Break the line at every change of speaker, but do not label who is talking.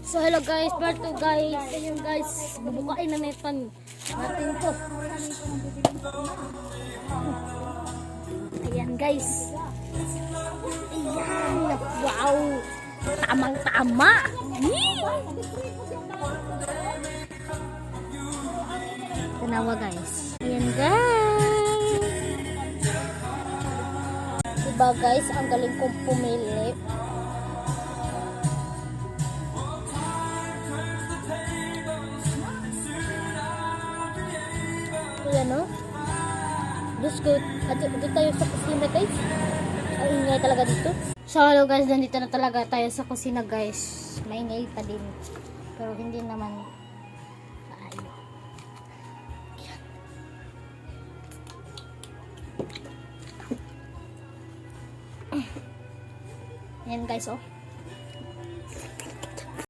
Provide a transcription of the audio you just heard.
So hello guys, part 2 guys. Ayun guys, bubukain na natin to. Ayan guys. Ayan, wow. Tamang tama. Tanawa guys. Ayan guys. Diba guys, ang galing kong pumili. Ayan o. Diyos ko, dito tayo sa kusina guys. Ang ingay talaga dito. So hello guys, nandito na talaga tayo sa kusina guys. Maingay pa din. Pero hindi naman maayo. Ayan guys oh.